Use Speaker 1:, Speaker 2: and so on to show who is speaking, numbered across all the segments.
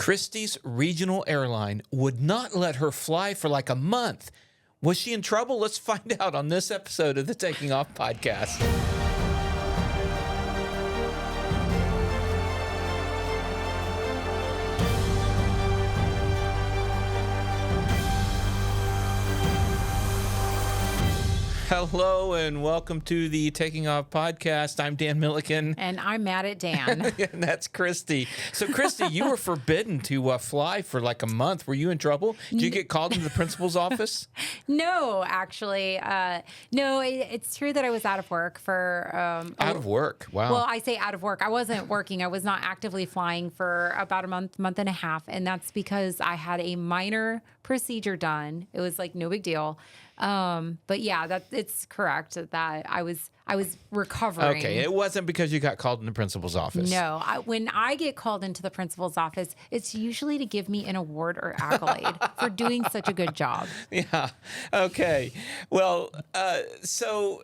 Speaker 1: Christy's regional airline would not let her fly for like a month. Was she in trouble? Let's find out on this episode of the Taking Off podcast. Hello and welcome to the Taking Off podcast. I'm Dan Milliken.
Speaker 2: And I'm mad at Dan.
Speaker 1: And that's Christy. So, Christy, you were forbidden to fly for like a month. Were you in trouble? Did you get called into the principal's office?
Speaker 2: No, actually. No, it's true that I was out of work for...
Speaker 1: out of work? Wow.
Speaker 2: Well, I say out of work. I wasn't working. I was not actively flying for about a month and a half. And that's because I had a minor procedure done. It was like no big deal. But yeah, it's correct that I was recovering.
Speaker 1: Okay, it wasn't because you got called in the principal's office.
Speaker 2: No, when I get called into the principal's office, it's usually to give me an award or accolade for doing such a good job.
Speaker 1: Yeah. Okay. Well, so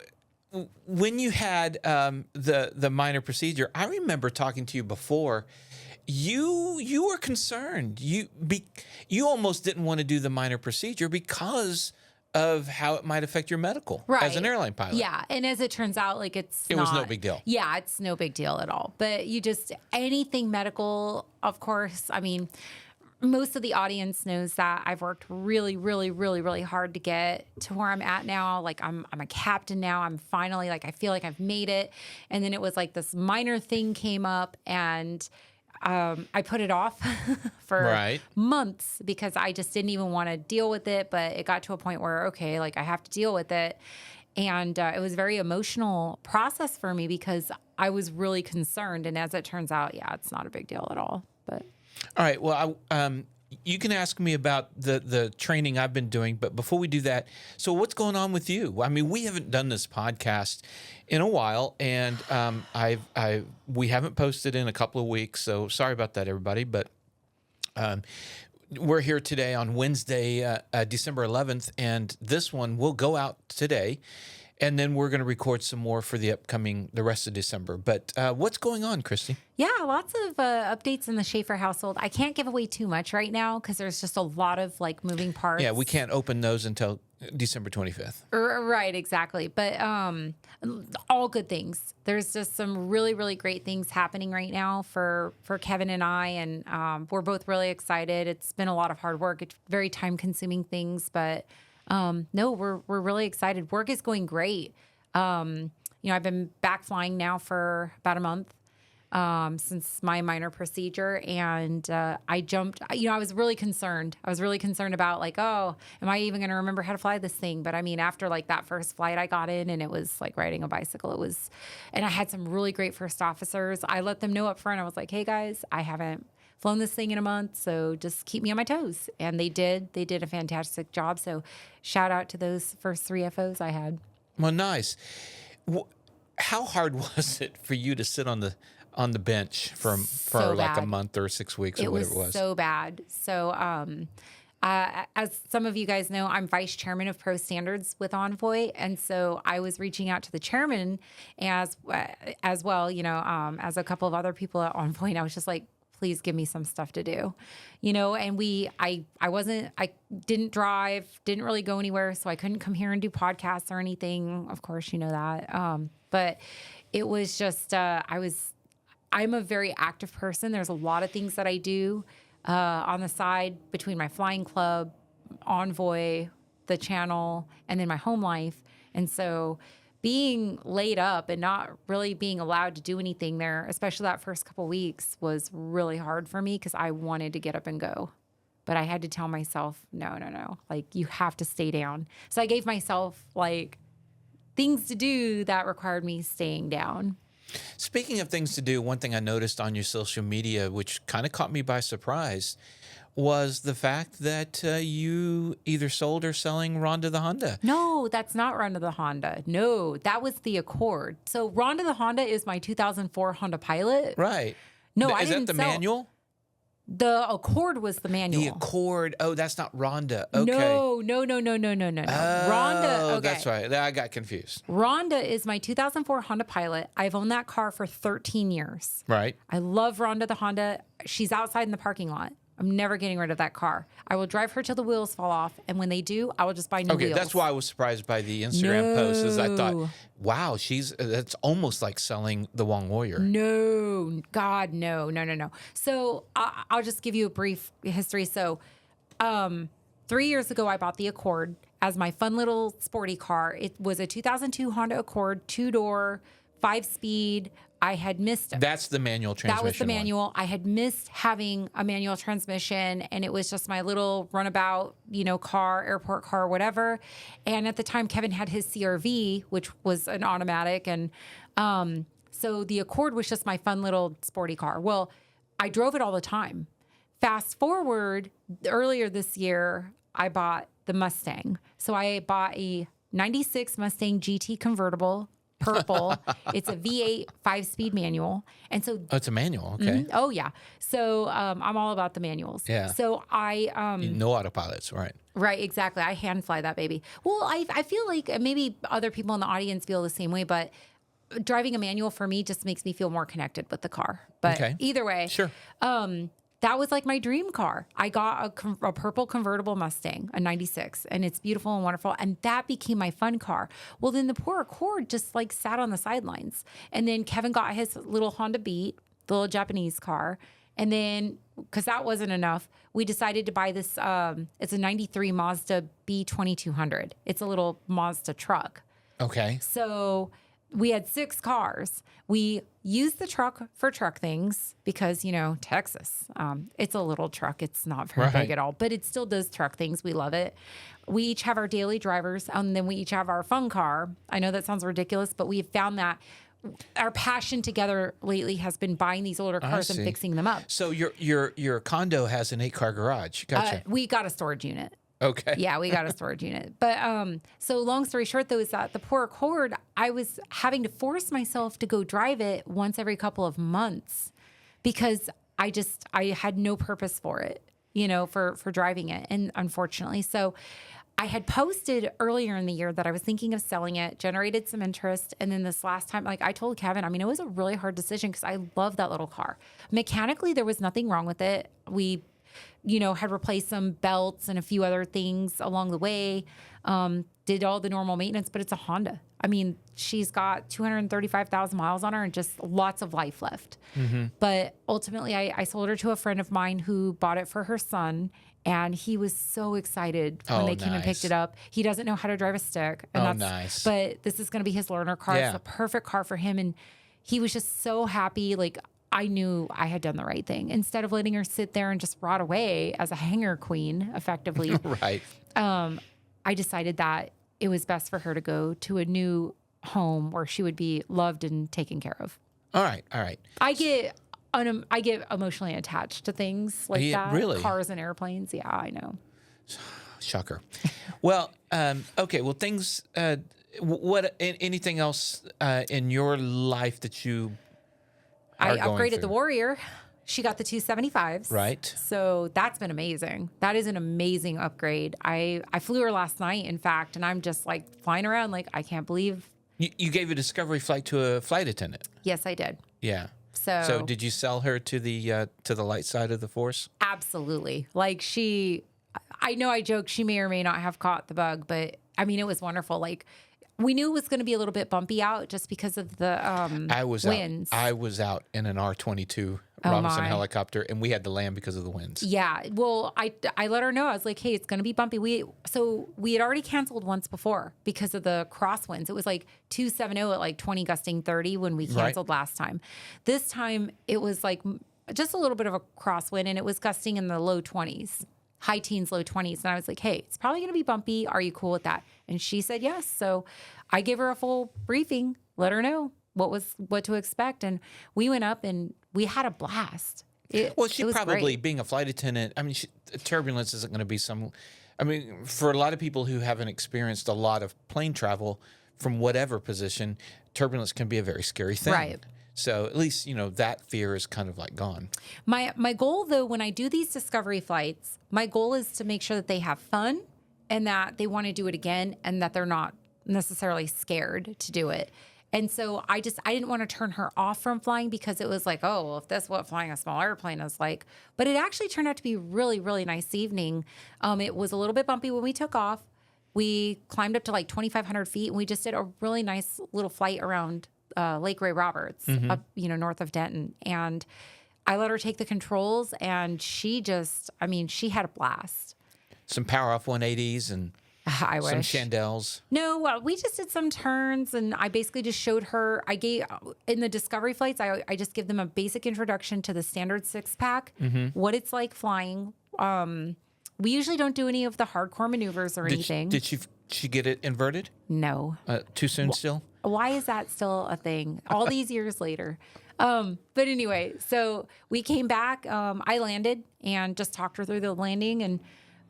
Speaker 1: when you had the minor procedure, I remember talking to you before. You were concerned. You almost didn't want to do the minor procedure because of how it might affect your medical as an airline pilot.
Speaker 2: Yeah. And as it turns out, like it
Speaker 1: was no big deal.
Speaker 2: Yeah, it's no big deal at all. But anything medical, of course, I mean, most of the audience knows that I've worked really, really, really, really hard to get to where I'm at now. Like I'm a captain now. I'm finally I feel like I've made it. And then it was like this minor thing came up and I put it off for months because I just didn't even want to deal with it. But it got to a point where, okay, like I have to deal with it. And it was a very emotional process for me because I was really concerned. And as it turns out, yeah, it's not a big deal at all. But
Speaker 1: all right. Well, you can ask me about the training I've been doing, but before we do that, so what's going on with you? I mean, we haven't done this podcast in a while, and we haven't posted in a couple of weeks, so sorry about that, everybody. But we're here today on Wednesday, December 11th, and this one will go out today. And then we're going to record some more for the rest of December. But what's going on, Christy?
Speaker 2: Yeah, lots of updates in the Schaefer household. I can't give away too much right now because there's just a lot of moving parts.
Speaker 1: Yeah, we can't open those until December 25th.
Speaker 2: Right, exactly. But all good things. There's just some really, really great things happening right now for Kevin and I. And we're both really excited. It's been a lot of hard work. It's very time-consuming things, but... no, we're really excited. Work is going great. I've been back flying now for about a month since my minor procedure, and I jumped. I was really concerned. I was really concerned about am I even going to remember how to fly this thing? But I mean, after that first flight I got in, and it was like riding a bicycle. And I had some really great first officers. I let them know up front. I was like, hey guys, I haven't flown this thing in a month, so just keep me on my toes. And they did. They did a fantastic job. So shout out to those first 3 FOs I had.
Speaker 1: Well, nice. How hard was it for you to sit on the bench for a month or 6 weeks or whatever it was?
Speaker 2: So bad. So as some of you guys know, I'm vice chairman of Pro Standards with Envoy. And so I was reaching out to the chairman as well, as a couple of other people at Envoy. And I was just like, please give me some stuff to do, and I didn't drive, didn't really go anywhere. So I couldn't come here and do podcasts or anything. Of course, you know that. But it was just, I'm a very active person. There's a lot of things that I do, on the side between my flying club, Envoy, the channel, and then my home life. And so being laid up and not really being allowed to do anything there, especially that first couple of weeks, was really hard for me because I wanted to get up and go. But I had to tell myself, no, you have to stay down. So I gave myself things to do that required me staying down.
Speaker 1: Speaking of things to do, one thing I noticed on your social media, which kind of caught me by surprise, was the fact that you either sold or selling Rhonda the Honda.
Speaker 2: No, that's not Rhonda the Honda. No, that was the Accord. So Rhonda the Honda is my 2004 Honda Pilot.
Speaker 1: Right.
Speaker 2: No,
Speaker 1: I didn't. Is that the manual?
Speaker 2: The Accord was the manual.
Speaker 1: The Accord. Oh, that's not Rhonda. Okay.
Speaker 2: No.
Speaker 1: Oh,
Speaker 2: Rhonda. Okay.
Speaker 1: That's right. I got confused.
Speaker 2: Rhonda is my 2004 Honda Pilot. I've owned that car for 13 years.
Speaker 1: Right.
Speaker 2: I love Rhonda the Honda. She's outside in the parking lot. I'm never getting rid of that car. I will drive her till the wheels fall off. And when they do, I will just buy new wheels.
Speaker 1: That's why I was surprised by the Instagram post. Is I thought,
Speaker 2: No.
Speaker 1: wow, that's almost like selling the Wong Warrior.
Speaker 2: No, God, no. So I'll just give you a brief history. So 3 years ago, I bought the Accord as my fun little sporty car. It was a 2002 Honda Accord, 2-door, 5-speed. I had missed.
Speaker 1: That's the manual transmission.
Speaker 2: That was the manual. I had missed having a manual transmission, and it was just my little runabout, car, airport car, whatever. And at the time, Kevin had his CRV, which was an automatic, and so the Accord was just my fun little sporty car. Well, I drove it all the time. Fast forward, earlier this year, I bought the Mustang. So I bought a 96 Mustang GT convertible, purple. It's a V8 5-speed manual. And so
Speaker 1: Oh, it's a manual. Okay.
Speaker 2: oh yeah. So I'm all about the manuals.
Speaker 1: Yeah.
Speaker 2: So I
Speaker 1: No autopilots, right?
Speaker 2: right, exactly. I hand fly that baby. Well, I feel like maybe other people in the audience feel the same way, but driving a manual for me just makes me feel more connected with the car. But
Speaker 1: Okay.
Speaker 2: either way,
Speaker 1: Sure.
Speaker 2: that was like my dream car. I got a purple convertible Mustang, a 96, and it's beautiful and wonderful. And that became my fun car. Well, then the poor Accord just like sat on the sidelines. And then Kevin got his little Honda Beat, the little Japanese car. And then, because that wasn't enough, we decided to buy this. It's a 93 Mazda B2200. It's a little Mazda truck.
Speaker 1: Okay.
Speaker 2: So we had 6 cars. We used the truck for truck things because, Texas, it's a little truck. It's not very
Speaker 1: Right.
Speaker 2: big at all, but it still does truck things. We love it. We each have our daily drivers, and then we each have our fun car. I know that sounds ridiculous, but we've found that our passion together lately has been buying these older cars and
Speaker 1: see.
Speaker 2: fixing them up.
Speaker 1: So your condo has an 8-car garage. Gotcha.
Speaker 2: We got a storage unit.
Speaker 1: Okay.
Speaker 2: Yeah, we got a storage unit. But so long story short, though, is that the poor Accord, I was having to force myself to go drive it once every couple of months because I had no purpose for it, for driving it. And unfortunately, so I had posted earlier in the year that I was thinking of selling it, generated some interest. And then this last time, like I told Kevin, it was a really hard decision because I love that little car. Mechanically, there was nothing wrong with it. We had replaced some belts and a few other things along the way, did all the normal maintenance, but it's a Honda. She's got 235,000 miles on her and just lots of life left. Mm-hmm. But ultimately, I sold her to a friend of mine who bought it for her son. And he was so excited when they came and picked it up. He doesn't know how to drive a stick. And
Speaker 1: nice.
Speaker 2: But this is going to be his learner car.
Speaker 1: Yeah.
Speaker 2: It's a perfect car for him. And he was just so happy. Like, I knew I had done the right thing. Instead of letting her sit there and just rot away as a hangar queen, effectively,
Speaker 1: Right.
Speaker 2: I decided that it was best for her to go to a new home where she would be loved and taken care of.
Speaker 1: All right.
Speaker 2: I get emotionally attached to things like that.
Speaker 1: Really?
Speaker 2: Cars and airplanes. Yeah, I know.
Speaker 1: Shocker. Well, okay. Well, things. Anything else in your life that you?
Speaker 2: I
Speaker 1: are going
Speaker 2: upgraded
Speaker 1: through?
Speaker 2: the Warrior. She got the 275s.
Speaker 1: Right.
Speaker 2: So that's been amazing. That is an amazing upgrade. I flew her last night, in fact, and I'm just like flying around like I can't believe.
Speaker 1: You gave a discovery flight to a flight attendant.
Speaker 2: Yes, I did.
Speaker 1: Yeah.
Speaker 2: So
Speaker 1: did you sell her to the light side of the force?
Speaker 2: Absolutely. Like I know I joke she may or may not have caught the bug, but it was wonderful. Like we knew it was going to be a little bit bumpy out just because of the winds.
Speaker 1: I was out in an R-22 Robinson helicopter, and we had to land because of the winds.
Speaker 2: Yeah. Well, I let her know. I was like, hey, it's going to be bumpy. We had already canceled once before because of the crosswinds. It was like 270 at like 20 gusting 30 when we canceled last time. This time it was like just a little bit of a crosswind, and it was gusting in the low 20s. High teens, low 20s. And I was like, hey, it's probably going to be bumpy. Are you cool with that? And she said yes. So I gave her a full briefing, let her know what to expect. And we went up and we had a blast.
Speaker 1: She probably, great. Being a flight attendant, turbulence isn't going to be for a lot of people who haven't experienced a lot of plane travel from whatever position, turbulence can be a very scary thing.
Speaker 2: Right.
Speaker 1: So at least, that fear is kind of like gone.
Speaker 2: My goal, though, when I do these discovery flights, my goal is to make sure that they have fun and that they want to do it again and that they're not necessarily scared to do it. And so I didn't want to turn her off from flying because it was like, oh, well, if that's what flying a small airplane is like. But it actually turned out to be a really, really nice evening. It was a little bit bumpy when we took off. We climbed up to like 2,500 feet and we just did a really nice little flight around Lake Ray Roberts, up, north of Denton. And I let her take the controls and she had a blast.
Speaker 1: Some power off 180s and
Speaker 2: I
Speaker 1: some
Speaker 2: wish.
Speaker 1: chandelles.
Speaker 2: No, we just did some turns and I basically just showed her. In the Discovery flights, I just give them a basic introduction to the standard 6-pack, what it's like flying. We usually don't do any of the hardcore maneuvers or anything.
Speaker 1: Did she get it inverted?
Speaker 2: No.
Speaker 1: Too soon still?
Speaker 2: Why is that still a thing all these years later? But anyway, so we came back. I landed and just talked her through the landing and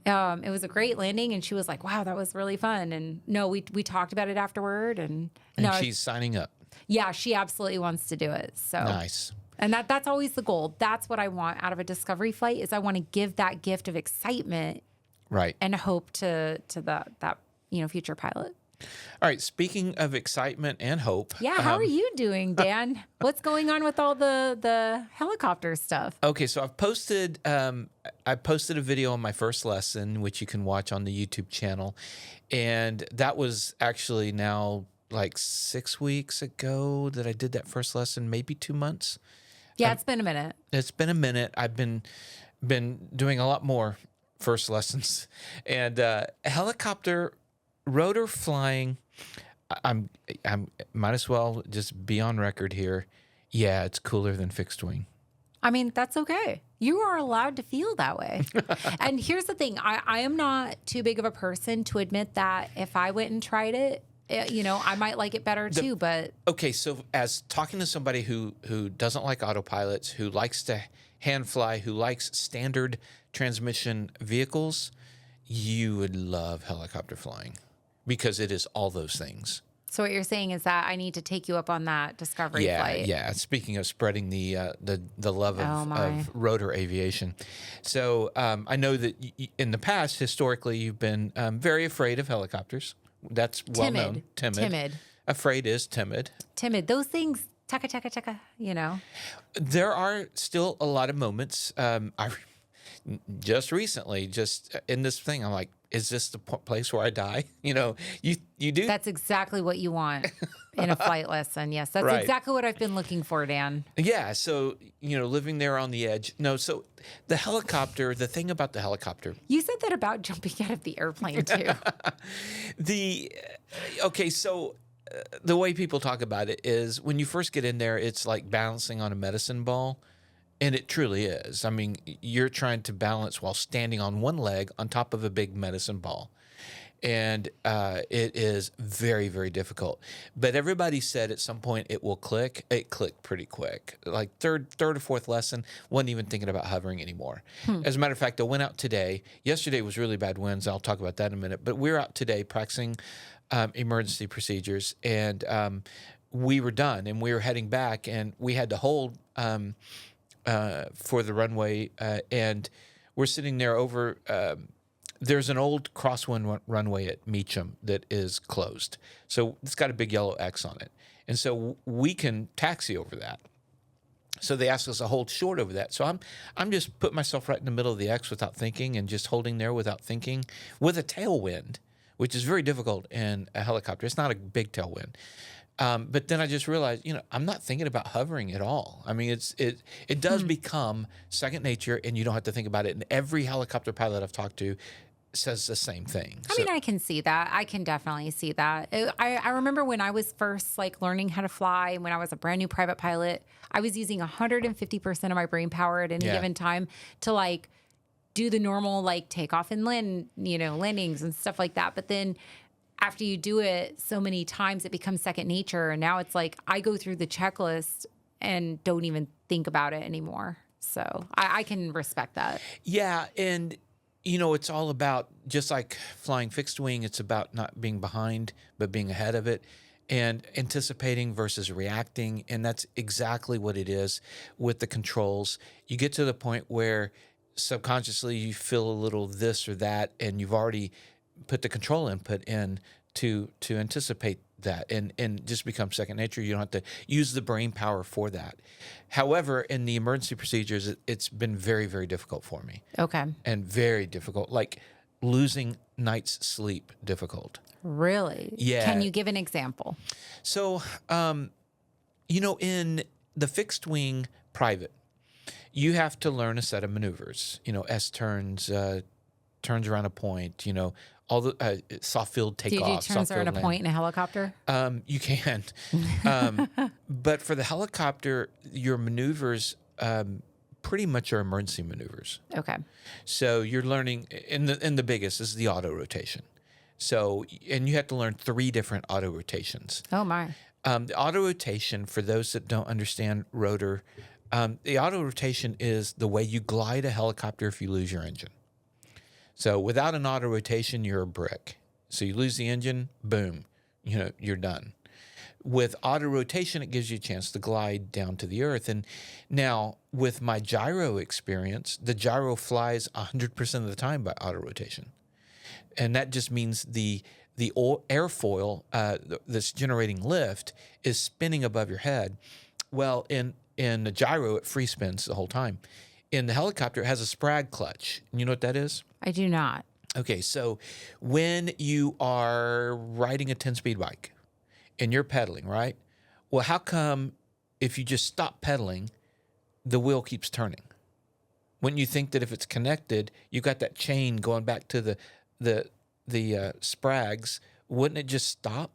Speaker 2: it was a great landing, and she was like, "Wow, that was really fun." And we talked about it afterward, and
Speaker 1: she's signing up.
Speaker 2: Yeah, she absolutely wants to do it. So
Speaker 1: nice.
Speaker 2: And that's always the goal. That's what I want out of a Discovery flight is I want to give that gift of excitement,
Speaker 1: right,
Speaker 2: and hope to that future pilot.
Speaker 1: All right. Speaking of excitement and hope.
Speaker 2: Yeah. How are you doing, Dan? What's going on with all the helicopter stuff?
Speaker 1: Okay. So I've posted, I posted a video on my first lesson, which you can watch on the YouTube channel. And that was actually now like 6 weeks ago that I did that first lesson, maybe 2 months.
Speaker 2: Yeah. It's been a minute.
Speaker 1: It's been a minute. I've been doing a lot more first lessons and, helicopter rotor flying, I'm might as well just be on record here. Yeah, it's cooler than fixed wing.
Speaker 2: I mean, that's okay. You are allowed to feel that way. And here's the thing. I am not too big of a person to admit that if I went and tried it, I might like it better too, but...
Speaker 1: Okay, so as talking to somebody who doesn't like autopilots, who likes to hand fly, who likes standard transmission vehicles, you would love helicopter flying. Because it is all those things.
Speaker 2: So what you're saying is that I need to take you up on that Discovery flight.
Speaker 1: Yeah. Speaking of spreading the love of rotor aviation, so I know that in the past, historically, you've been very afraid of helicopters. That's well known. Timid. Afraid is timid.
Speaker 2: Timid. Those things. Taka taka taka.
Speaker 1: There are still a lot of moments. Just recently, in this thing, I'm like, is this the place where I die? You do.
Speaker 2: That's exactly what you want in a flight lesson. Yes, that's
Speaker 1: right.
Speaker 2: Exactly what I've been looking for, Dan.
Speaker 1: Yeah. So, living there on the edge. No, so the helicopter, the thing about the helicopter.
Speaker 2: You said that about jumping out of the airplane too.
Speaker 1: So the way people talk about it is when you first get in there, it's like balancing on a medicine ball. And it truly is. I mean, you're trying to balance while standing on one leg on top of a big medicine ball. And it is very, very difficult. But everybody said at some point it will click. It clicked pretty quick. Like third or fourth lesson, wasn't even thinking about hovering anymore. As a matter of fact, I went out today. Yesterday was really bad winds. I'll talk about that in a minute. But we're out today practicing emergency procedures. And we were done. And we were heading back. And we had to hold... for the runway, and we're sitting there over. There's an old crosswind runway at Meacham that is closed, so it's got a big yellow X on it, and so we can taxi over that. So they asked us to hold short over that. So I'm just putting myself right in the middle of the X without thinking, and just holding there without thinking, with a tailwind, which is very difficult in a helicopter. It's not a big tailwind. But then I just realized, I'm not thinking about hovering at all. I mean, it does become second nature, and you don't have to think about it. And every helicopter pilot I've talked to says the same thing.
Speaker 2: I mean, I can see that. I can definitely see that. I remember when I was first learning how to fly, when I was a brand new private pilot, I was using 150% of my brain power at any given time to do the normal takeoff and landings and stuff like that. But then after you do it so many times, it becomes second nature. And now it's I go through the checklist and don't even think about it anymore. So I can respect that.
Speaker 1: Yeah. And, it's all about, just like flying fixed wing, it's about not being behind, but being ahead of it, and anticipating versus reacting. And that's exactly what it is with the controls. You get to the point where subconsciously you feel a little this or that, and you've already put the control input in to anticipate that and just become second nature. You don't have to use the brain power for that. However, in the emergency procedures, it's been very, very difficult for me.
Speaker 2: Okay.
Speaker 1: And very difficult, like losing night's sleep difficult.
Speaker 2: Really?
Speaker 1: Yeah.
Speaker 2: Can you give an example?
Speaker 1: So, in the fixed wing private, you have to learn a set of maneuvers, S turns, turns around a point, all the soft field
Speaker 2: Do
Speaker 1: takeoff.
Speaker 2: you do turns around a
Speaker 1: land.
Speaker 2: point in a helicopter?
Speaker 1: You can. But for the helicopter, your maneuvers pretty much are emergency maneuvers.
Speaker 2: Okay.
Speaker 1: So you're learning, in the biggest is the auto rotation. So, and you have to learn 3 different auto rotations.
Speaker 2: Oh, my.
Speaker 1: The auto rotation, for those that don't understand rotor, the auto rotation is the way you glide a helicopter if you lose your engine. So without an auto rotation, you're a brick. So you lose the engine, boom, you're done. With auto rotation, it gives you a chance to glide down to the earth. And now with my gyro experience, the gyro flies 100% of the time by auto rotation. And that just means the airfoil that's generating lift is spinning above your head. Well, in the gyro, it free spins the whole time. In the helicopter, it has a sprag clutch. You know what that is?
Speaker 2: I do not.
Speaker 1: Okay, so when you are riding a 10-speed bike and you're pedaling, right? Well, how come if you just stop pedaling, the wheel keeps turning? Wouldn't you think that if it's connected, you got that chain going back to the sprags, wouldn't it just stop?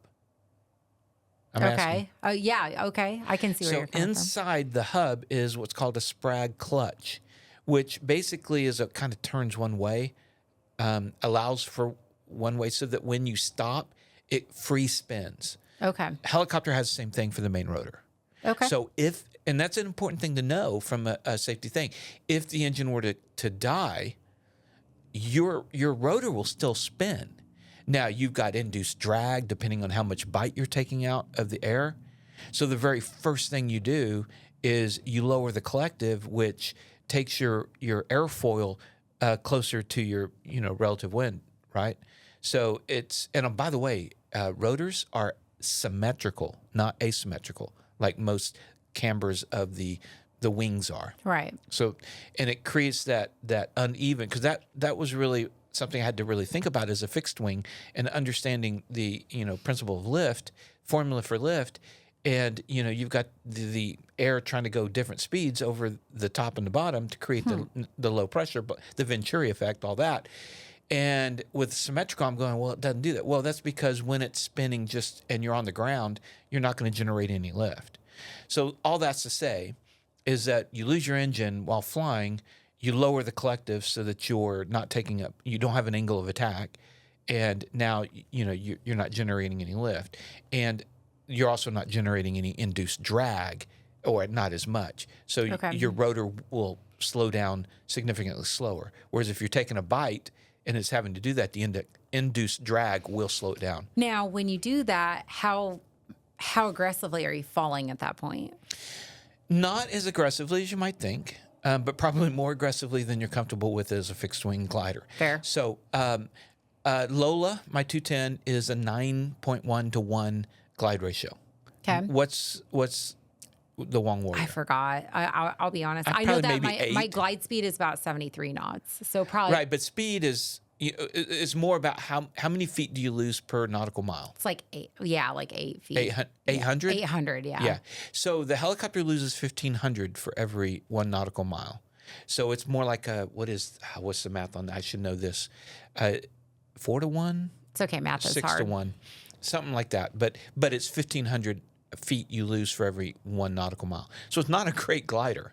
Speaker 2: Okay. Oh, yeah. Okay. I can see where you're coming
Speaker 1: inside the hub is what's called a sprag clutch, which basically is kind of turns one way, allows for one way so that when you stop, it free spins.
Speaker 2: from. Okay.
Speaker 1: Helicopter has the same thing for the main rotor.
Speaker 2: Okay.
Speaker 1: So and that's an important thing to know from a safety thing. If the engine were to die, your rotor will still spin. Now, you've got induced drag depending on how much bite you're taking out of the air. So the very first thing you do is you lower the collective, which takes your airfoil closer to your relative wind, right? So and by the way, rotors are symmetrical, not asymmetrical, like most cambers of the wings are.
Speaker 2: Right.
Speaker 1: So, and it creates that uneven, because that was really something I had to really think about as a fixed wing, and understanding the principle of lift, formula for lift, and you've got the air trying to go different speeds over the top and the bottom to create the low pressure, but the Venturi effect, all that. And with symmetrical, I'm going, well, it doesn't do that. Well, that's because when it's spinning and you're on the ground, you're not going to generate any lift. So all that's to say is that you lose your engine while flying, you lower the collective so that you're not taking up, you don't have an angle of attack, and now you're not generating any lift, and you're also not generating any induced drag, or not as much. So your rotor will slow down significantly slower. Whereas if you're taking a bite and it's having to do that, the induced drag will slow it down.
Speaker 2: Now, when you do that, how aggressively are you falling at that point?
Speaker 1: Not as aggressively as you might think, but probably more aggressively than you're comfortable with as a fixed wing glider.
Speaker 2: Fair.
Speaker 1: So Lola, my 210, is a 9.1 to 1 glide ratio.
Speaker 2: Okay.
Speaker 1: What's the Wong Warrior?
Speaker 2: I forgot. I'll be honest. I know that my glide speed is about 73 knots. So probably
Speaker 1: Right, but speed is more about how many feet do you lose per nautical mile?
Speaker 2: it's like 8. Yeah, like 8 feet.
Speaker 1: 800?
Speaker 2: 800. Yeah.
Speaker 1: Yeah. So the helicopter loses 1,500 for every 1 nautical mile. So it's more like what's the math on that? I should know this. 4 to 1?
Speaker 2: It's okay. Math is
Speaker 1: 6
Speaker 2: hard.
Speaker 1: to 1. Something like that. But it's 1,500 feet you lose for every 1 nautical mile. So it's not a great glider.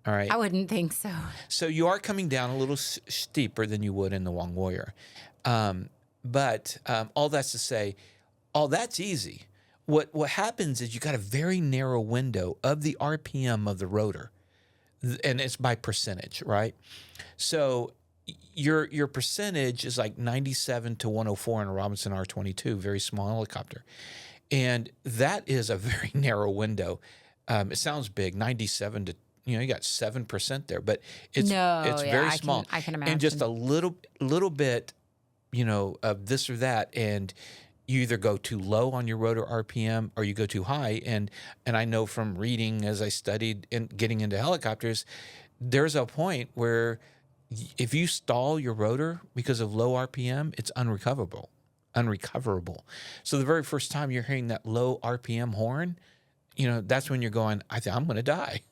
Speaker 1: All right.
Speaker 2: I wouldn't think so.
Speaker 1: So you are coming down a little steeper than you would in the Wong Warrior. But all that's to say, all that's easy. What happens is you got a very narrow window of the RPM of the rotor, and it's by percentage, right? So your percentage is like 97 to 104 in a Robinson R22, very small helicopter. And that is a very narrow window. It sounds big, 97 to, you got 7% there, but it's very small.
Speaker 2: I can imagine.
Speaker 1: And just a little bit, of this or that, and you either go too low on your rotor RPM or you go too high. And I know from reading as I studied and getting into helicopters, there's a point where if you stall your rotor because of low RPM, it's unrecoverable. So the very first time you're hearing that low RPM horn, that's when you're going, I think I'm going to die.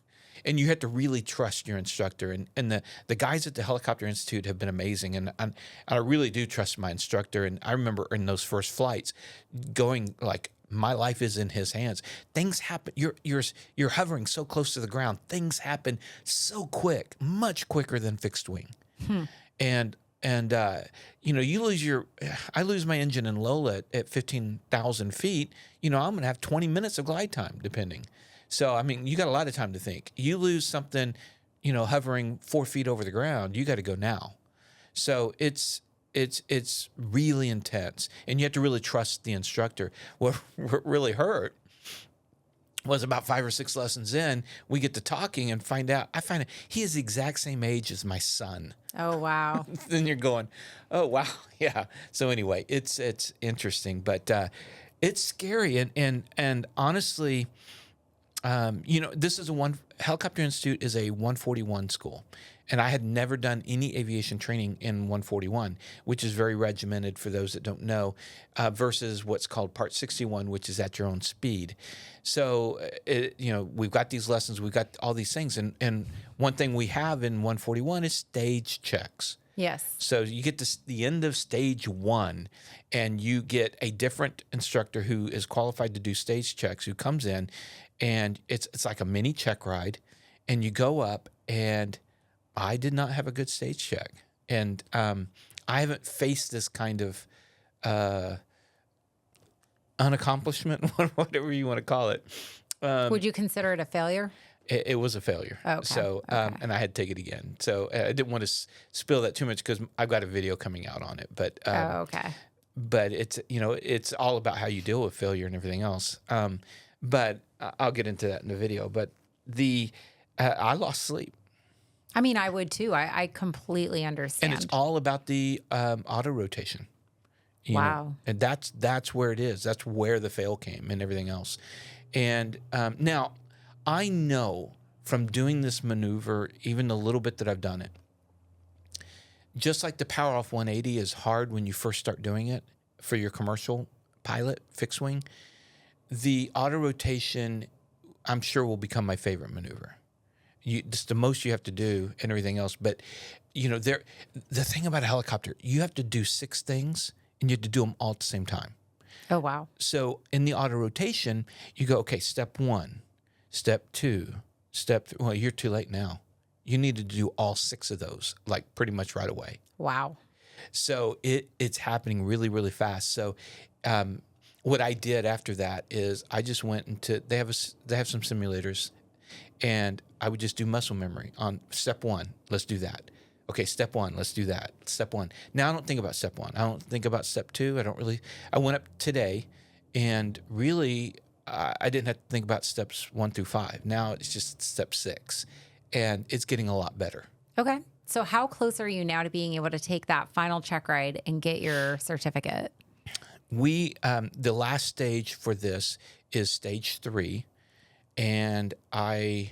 Speaker 1: And you have to really trust your instructor. And the guys at the Helicopter Institute have been amazing. And I really do trust my instructor. And I remember in those first flights going like, my life is in his hands. Things happen. You're hovering so close to the ground. Things happen so quick, much quicker than fixed wing. And I lose my engine in Lola at 15,000 feet. I'm going to have 20 minutes of glide time, depending. So, I mean, you got a lot of time to think. You lose something, hovering 4 feet over the ground, you got to go now. So it's really intense, and you have to really trust the instructor. What really hurt was about 5 or 6 lessons in, we get to talking and I find out he is the exact same age as my son.
Speaker 2: Oh, wow.
Speaker 1: Then you're going, oh, wow. Yeah. So anyway, it's interesting, but it's scary. And honestly, this is Helicopter Institute is a 141 school. And I had never done any aviation training in 141, which is very regimented for those that don't know, versus what's called Part 61, which is at your own speed. So, we've got these lessons, we've got all these things. And one thing we have in 141 is stage checks.
Speaker 2: Yes.
Speaker 1: So you get to the end of stage 1, and you get a different instructor who is qualified to do stage checks, who comes in, and it's like a mini check ride, and you go up, and I did not have a good stage check. And I haven't faced this kind of unaccomplishment, whatever you want to call it.
Speaker 2: Would you consider it a failure?
Speaker 1: It was a failure.
Speaker 2: Okay.
Speaker 1: So, and I had to take it again. So I didn't want to spill that too much because I've got a video coming out on it. But
Speaker 2: okay.
Speaker 1: But it's all about how you deal with failure and everything else. But I'll get into that in the video. But I lost sleep.
Speaker 2: I mean, I would too. I completely understand.
Speaker 1: And it's all about the auto rotation.
Speaker 2: Wow.
Speaker 1: And that's where it is. That's where the fail came and everything else. And now I know from doing this maneuver, even the little bit that I've done it, just like the power off 180 is hard when you first start doing it for your commercial pilot, fixed wing, the auto rotation, I'm sure, will become my favorite maneuver. It's the most you have to do and everything else. But, the thing about a helicopter, you have to do 6 things, and you have to do them all at the same time.
Speaker 2: Oh, wow.
Speaker 1: So in the auto rotation, you go, okay, step 1, step 2, step 3. Well, you're too late now. You need to do all 6 of those, like pretty much right away.
Speaker 2: Wow.
Speaker 1: So it's happening really, really fast. So what I did after that is I just went into, they have some simulators, and I would just do muscle memory on step 1. Let's do that. Okay, step 1, let's do that. Step 1. Now I don't think about step 1. I don't think about step 2. I went up today, and really I didn't have to think about steps 1 through 5. Now it's just step 6, and it's getting a lot better.
Speaker 2: Okay. So how close are you now to being able to take that final check ride and get your certificate?
Speaker 1: The last stage for this is stage 3, and I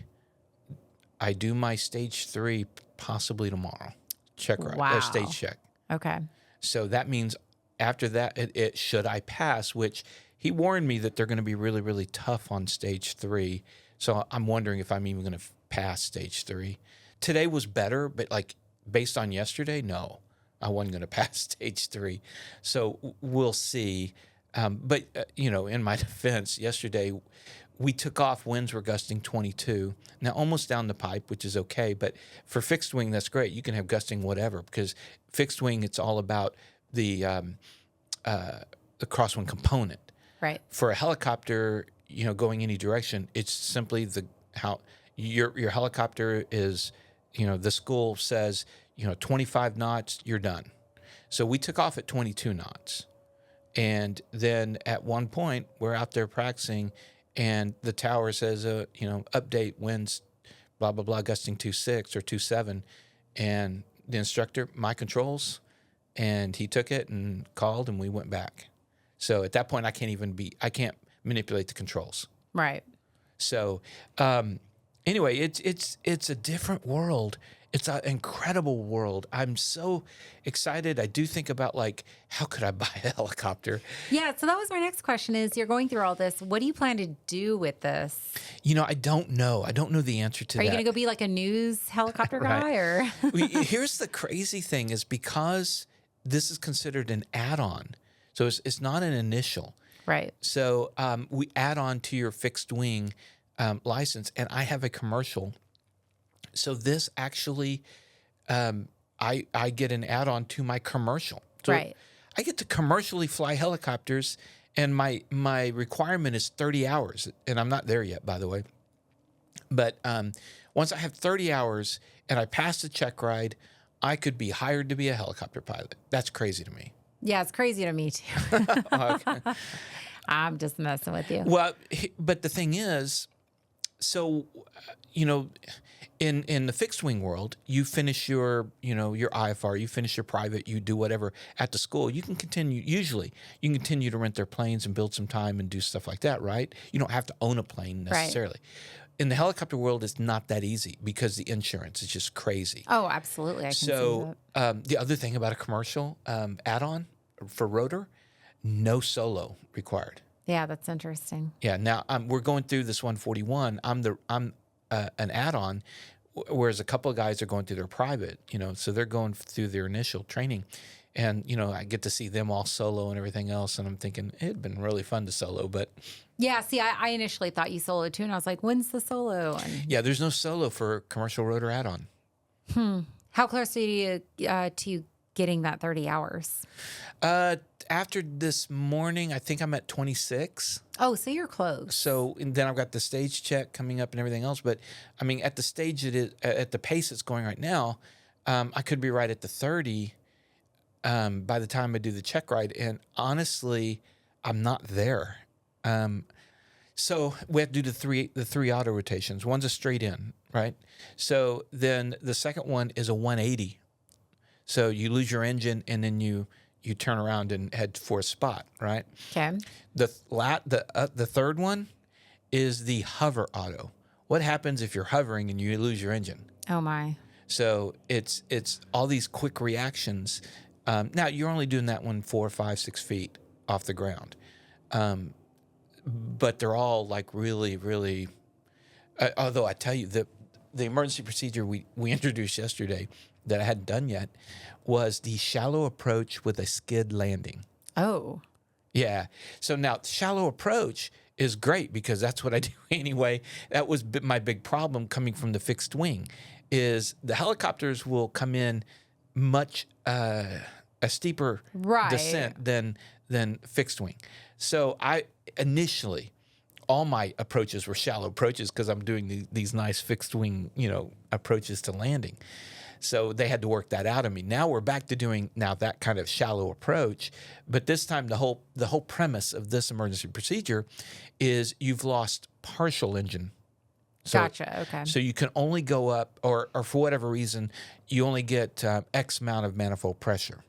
Speaker 1: do my stage 3 possibly tomorrow. Check ride.
Speaker 2: Wow.
Speaker 1: Stage check.
Speaker 2: Okay.
Speaker 1: So that means after that, it should I pass, which he warned me that they're going to be really, really tough on stage 3. So I'm wondering if I'm even going to pass stage 3. Today was better, but like based on yesterday, no, I wasn't going to pass stage 3. So we'll see. But in my defense, yesterday we took off, winds were gusting 22. Now almost down the pipe, which is okay. But for fixed wing, that's great. You can have gusting whatever, because fixed wing, it's all about the crosswind component.
Speaker 2: Right.
Speaker 1: For a helicopter, going any direction, it's simply how your helicopter is, the school says, 25 knots, you're done. So we took off at 22 knots. And then at one point, we're out there practicing, and the tower says, update winds, blah, blah, blah, gusting 2.6 or 2.7. And the instructor, my controls, and he took it and called, and we went back. So at that point, I can't manipulate the controls.
Speaker 2: Right.
Speaker 1: So anyway, it's a different world. It's an incredible world. I'm so excited. I do think about like, how could I buy a helicopter?
Speaker 2: Yeah. So that was my next question is you're going through all this. What do you plan to do with this?
Speaker 1: I don't know. I don't know the answer to
Speaker 2: Are
Speaker 1: that.
Speaker 2: you going to go be like a news helicopter guy or?
Speaker 1: Here's the crazy thing is because this is considered an add-on. So it's not an initial.
Speaker 2: Right.
Speaker 1: So we add on to your fixed wing license, and I have a commercial. So this actually, I get an add-on to my commercial. So
Speaker 2: Right.
Speaker 1: I get to commercially fly helicopters, and my requirement is 30 hours, and I'm not there yet, by the way. But once I have 30 hours and I pass the check ride, I could be hired to be a helicopter pilot. That's crazy to me.
Speaker 2: Yeah, it's crazy to me too.
Speaker 1: Okay.
Speaker 2: I'm just messing with you.
Speaker 1: Well, but the thing is, so in the fixed wing world, you finish your your IFR, you finish your private, you do whatever at the school. You can continue. Usually, you can continue to rent their planes and build some time and do stuff like that. Right? You don't have to own a plane necessarily. Right. In the helicopter world, it's not that easy because the insurance is just crazy.
Speaker 2: Oh, absolutely. I can see that.
Speaker 1: The other thing about a commercial add-on for rotor, no solo required.
Speaker 2: Yeah, that's interesting.
Speaker 1: Yeah. Now we're going through this 141. I'm an add-on, whereas a couple of guys are going through their private. So they're going through their initial training, and I get to see them all solo and everything else. And I'm thinking it'd been really fun to solo, but
Speaker 2: yeah. See, I initially thought you soloed too, and I was like, when's the solo? And
Speaker 1: yeah, there's no solo for commercial rotor add-on.
Speaker 2: How close are you to getting that 30 hours?
Speaker 1: After this morning, I think I'm at 26.
Speaker 2: Oh, so you're close.
Speaker 1: So and then I've got the stage check coming up and everything else. But I mean, at the stage it is, at the pace it's going right now, I could be right at the 30 by the time I do the check ride. And honestly, I'm not there. So we have to do the three auto rotations. One's a straight in, right? So then the second one is a 180. So you lose your engine and then you turn around and head for a spot, right?
Speaker 2: Okay.
Speaker 1: The third one is the hover auto. What happens if you're hovering and you lose your engine?
Speaker 2: Oh my.
Speaker 1: So it's all these quick reactions. Now you're only doing that one 4, 5, 6 feet off the ground, but they're all like really, really. Although I tell you the emergency procedure we introduced yesterday that I hadn't done yet was the shallow approach with a skid landing.
Speaker 2: Oh.
Speaker 1: Yeah. So now shallow approach is great because that's what I do anyway. That was my big problem coming from the fixed wing is the helicopters will come in much a steeper descent than fixed wing. So I initially all my approaches were shallow approaches because I'm doing these nice fixed wing, approaches to landing. So they had to work that out of me. Now we're back to doing that kind of shallow approach, but this time the whole premise of this emergency procedure is you've lost partial engine. So,
Speaker 2: gotcha. Okay.
Speaker 1: So you can only go up, or for whatever reason, you only get X amount of manifold pressure.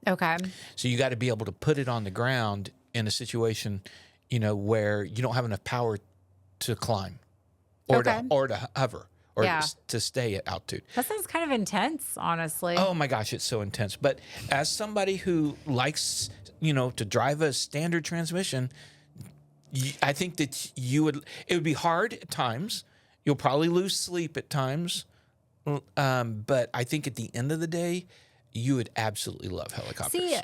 Speaker 2: Okay.
Speaker 1: So you got to be able to put it on the ground in a situation, where you don't have enough power to climb, or to hover. Or to stay at altitude.
Speaker 2: That sounds kind of intense, honestly.
Speaker 1: Oh my gosh, it's so intense. But as somebody who likes, to drive a standard transmission, I think that it would be hard at times. You'll probably lose sleep at times. But I think at the end of the day, you would absolutely love helicopters.
Speaker 2: See,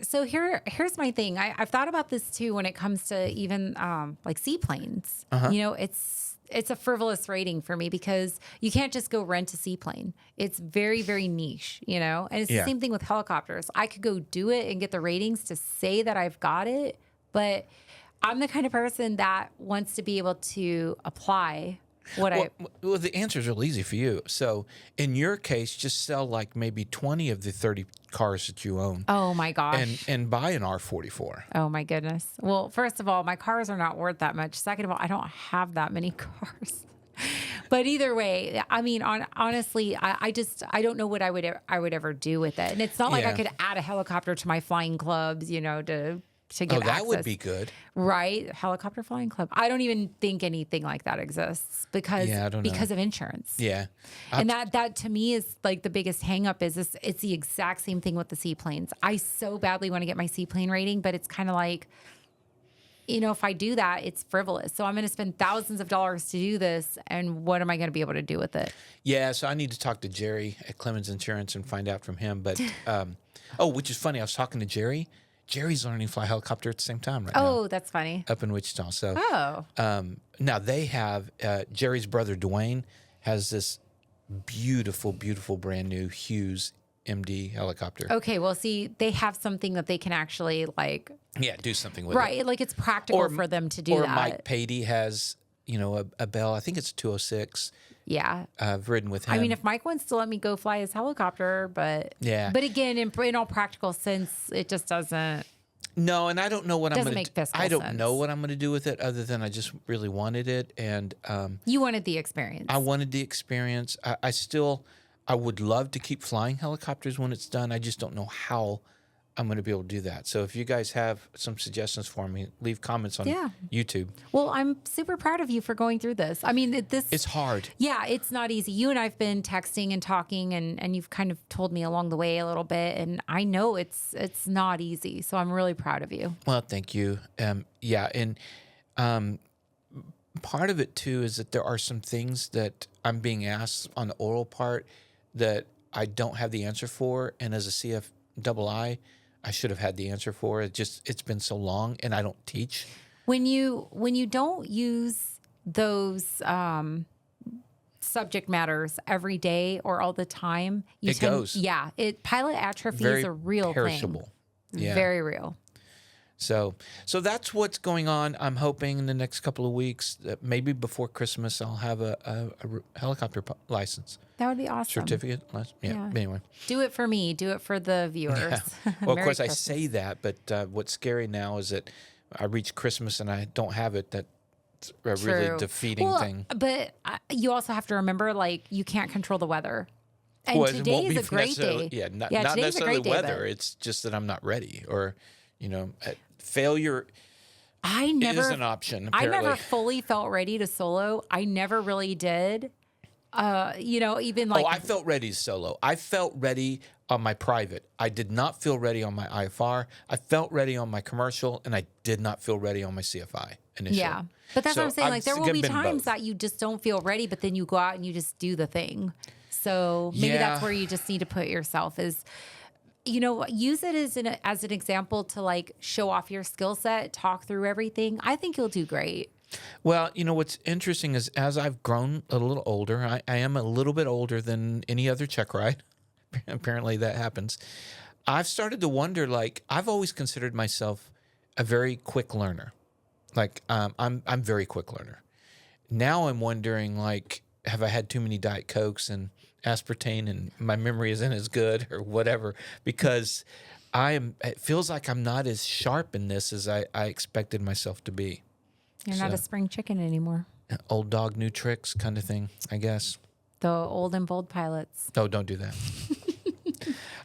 Speaker 2: so here's my thing. I've thought about this too when it comes to even like seaplanes.
Speaker 1: Uh-huh.
Speaker 2: It's a frivolous rating for me because you can't just go rent a seaplane. It's very, very niche, and it's the same thing with helicopters. I could go do it and get the ratings to say that I've got it, but I'm the kind of person that wants to be able to apply
Speaker 1: Well, the answer is real easy for you. So in your case, just sell like maybe 20 of the 30 cars that you own.
Speaker 2: Oh my gosh.
Speaker 1: And buy an R44.
Speaker 2: Oh my goodness. Well, first of all, my cars are not worth that much. Second of all, I don't have that many cars. But either way, I mean, honestly, I don't know what I would ever do with it. And it's not like I could add a helicopter to my flying clubs, to to get access.
Speaker 1: That would be good.
Speaker 2: Right? Helicopter Flying Club. I don't even think anything like that exists because
Speaker 1: I don't know.
Speaker 2: because of insurance.
Speaker 1: Yeah.
Speaker 2: And that to me is like the biggest hang up is this, it's the exact same thing with the seaplanes. I so badly want to get my seaplane rating, but it's kind of like, if I do that, it's frivolous. So I'm going to spend thousands of dollars to do this. And what am I going to be able to do with it?
Speaker 1: Yeah. So I need to talk to Jerry at Clemens Insurance and find out from him. But, which is funny. I was talking to Jerry. Jerry's learning to fly helicopter at the same time right now.
Speaker 2: Oh, that's funny.
Speaker 1: Up in Wichita. So,
Speaker 2: now
Speaker 1: they have, Jerry's brother, Dwayne, has this beautiful, beautiful brand new Hughes MD helicopter.
Speaker 2: Okay. Well, see, they have something that they can actually
Speaker 1: do something with it.
Speaker 2: Right. Like it's practical for them to do that.
Speaker 1: Or Mike Patey has, a Bell. I think it's a 206.
Speaker 2: Yeah.
Speaker 1: I've ridden with him.
Speaker 2: I mean, if Mike wants to let me go fly his helicopter, but again, in all practical sense, it just doesn't.
Speaker 1: No, and I don't know what I'm going to. I don't
Speaker 2: sense.
Speaker 1: know what I'm going to do with it, other than I just really wanted it, and
Speaker 2: you wanted the experience.
Speaker 1: I wanted the experience. I would love to keep flying helicopters when it's done. I just don't know how I'm going to be able to do that. So if you guys have some suggestions for me, leave comments on YouTube.
Speaker 2: Well, I'm super proud of you for going through this. I mean,
Speaker 1: it's hard.
Speaker 2: Yeah, it's not easy. You and I've been texting and talking, and you've kind of told me along the way a little bit, and I know it's not easy. So I'm really proud of you.
Speaker 1: Well, thank you. And part of it too is that there are some things that I'm being asked on the oral part that I don't have the answer for, and as a CFII, I should have had the answer for it. It's been so long, and I don't teach.
Speaker 2: When you don't use those subject matters every day or all the time,
Speaker 1: goes.
Speaker 2: Yeah, pilot atrophy is a real
Speaker 1: perishable
Speaker 2: thing.
Speaker 1: Yeah.
Speaker 2: Very real.
Speaker 1: So that's what's going on. I'm hoping in the next couple of weeks, that maybe before Christmas, I'll have a helicopter license.
Speaker 2: That would be awesome.
Speaker 1: Certificate license. Yeah. Anyway,
Speaker 2: do it for me. Do it for the viewers.
Speaker 1: Yeah. Well, of course,
Speaker 2: Christmas.
Speaker 1: I say that, but what's scary now is that I reach Christmas and I don't have it. That's a really defeating thing.
Speaker 2: But you also have to remember, you can't control the weather. And today is a great day.
Speaker 1: Yeah, not necessarily the weather. It's just that I'm not ready, or failure is an option. Apparently.
Speaker 2: I never fully felt ready to solo. I never really did. Even
Speaker 1: I felt ready to solo. I felt ready on my private. I did not feel ready on my IFR. I felt ready on my commercial, and I did not feel ready on my CFI initially.
Speaker 2: Yeah, but that's what I'm saying. There will be times that you just don't feel ready, but then you go out and you just do the thing. So maybe that's where you just need to put yourself is. Use it as an example to show off your skill set, talk through everything. I think you'll do great.
Speaker 1: Well, what's interesting is as I've grown a little older, I am a little bit older than any other check ride. Apparently that happens. I've started to wonder, I've always considered myself a very quick learner. I'm very quick learner. Now I'm wondering, have I had too many Diet Cokes and aspartame and my memory isn't as good or whatever, because it feels like I'm not as sharp in this as I expected myself to be.
Speaker 2: You're not a spring chicken anymore.
Speaker 1: Old dog, new tricks kind of thing, I guess.
Speaker 2: The old and bold pilots.
Speaker 1: Oh, don't do that.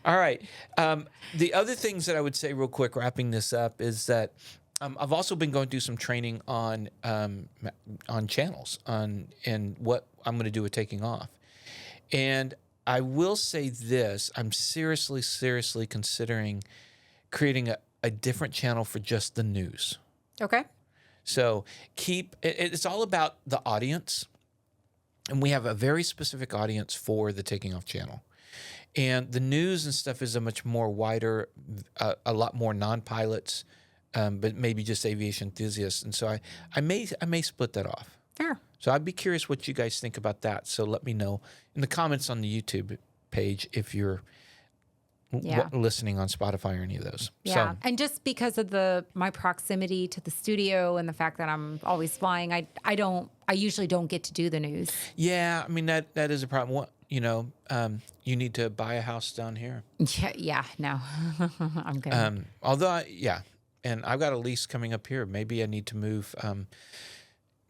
Speaker 1: All right. The other things that I would say real quick, wrapping this up, is that I've also been going through some training on channels and what I'm going to do with taking off. And I will say this, I'm seriously considering creating a different channel for just the news.
Speaker 2: Okay.
Speaker 1: So it's all about the audience. And we have a very specific audience for the Taking Off channel. And the news and stuff is a much more wider, a lot more non-pilots, but maybe just aviation enthusiasts. And so I may split that off.
Speaker 2: Fair.
Speaker 1: So I'd be curious what you guys think about that. So let me know in the comments on the YouTube page if you're listening on Spotify or any of those.
Speaker 2: Yeah.
Speaker 1: So,
Speaker 2: and just because of my proximity to the studio and the fact that I'm always flying, I usually don't get to do the news.
Speaker 1: Yeah, I mean that is a problem. You need to buy a house down here.
Speaker 2: Yeah, no. I'm good.
Speaker 1: And I've got a lease coming up here. Maybe I need to move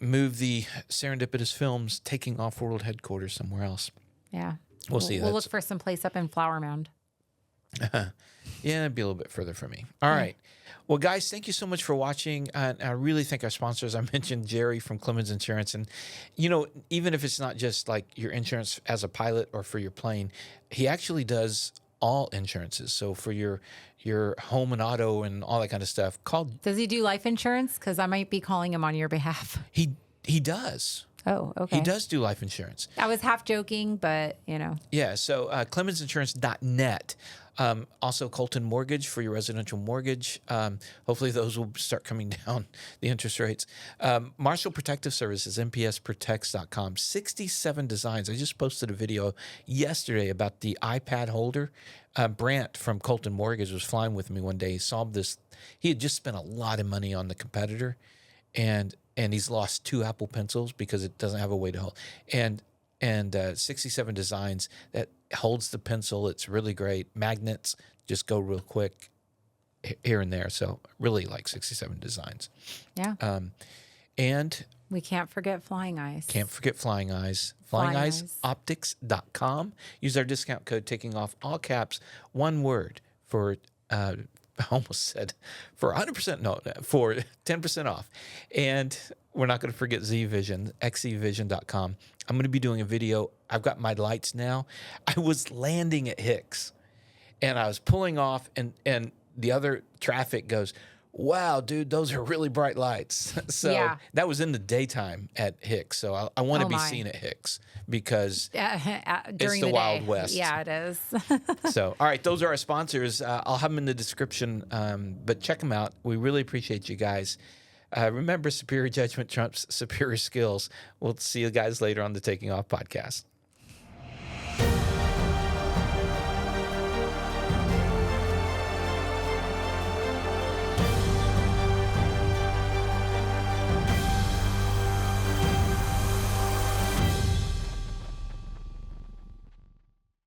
Speaker 1: the Serendipitous Films Taking Off World headquarters somewhere else.
Speaker 2: Yeah.
Speaker 1: We'll see.
Speaker 2: We'll look for some place up in Flower Mound.
Speaker 1: Yeah, it'd be a little bit further for me. All right. Well, guys, thank you so much for watching. I really thank our sponsors. I mentioned Jerry from Clemens Insurance. And, even if it's not just like your insurance as a pilot or for your plane, he actually does all insurances. So for your home and auto and all that kind of stuff,
Speaker 2: Does he do life insurance? Because I might be calling him on your behalf.
Speaker 1: he does.
Speaker 2: Oh, okay.
Speaker 1: He does do life insurance.
Speaker 2: I was half joking, but
Speaker 1: Yeah, so clemensinsurance.net. Also, Colton Mortgage for your residential mortgage. Hopefully, those will start coming down, the interest rates. Marshall Protective Services, mpsprotects.com. 67 designs. I just posted a video yesterday about the iPad holder. Brant from Colton Mortgage was flying with me one day. He saw this. He had just spent a lot of money on the competitor, and he's lost 2 Apple Pencils because it doesn't have a way to hold. And 67 designs that holds the pencil. It's really great. Magnets just go real quick here and there. So really like 67 designs.
Speaker 2: Yeah.
Speaker 1: And
Speaker 2: We can't forget Flying Eyes.
Speaker 1: Can't forget Flying Eyes. FlyingEyesOptics.com. Use our discount code, taking off all caps, one word for, I almost said for 100%, no, for 10% off. And we're not going to forget Z-Vision, xevision.com. I'm going to be doing a video. I've got my lights now. I was landing at Hicks and I was pulling off and the other traffic goes, wow, dude, those are really bright lights. So that was in the daytime at Hicks. So I want to be seen at Hicks because it's the Wild West.
Speaker 2: Yeah, it is.
Speaker 1: So, all right, those are our sponsors. I'll have them in the description, but check them out. We really appreciate you guys. Remember, superior judgment trumps superior skills. We'll see you guys later on the Taking Off podcast.